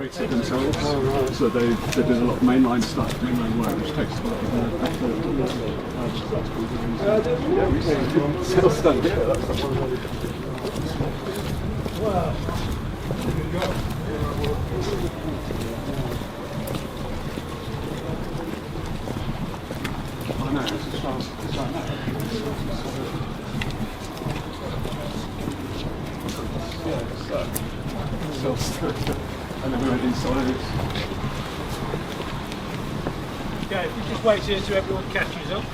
operated themselves. So they did a lot of mainline stuff, mainline work, which takes a lot of still stuck here. Wow. I know, it's as fast as I know. And then we went inside. Okay, if we just wait here till everyone catches up.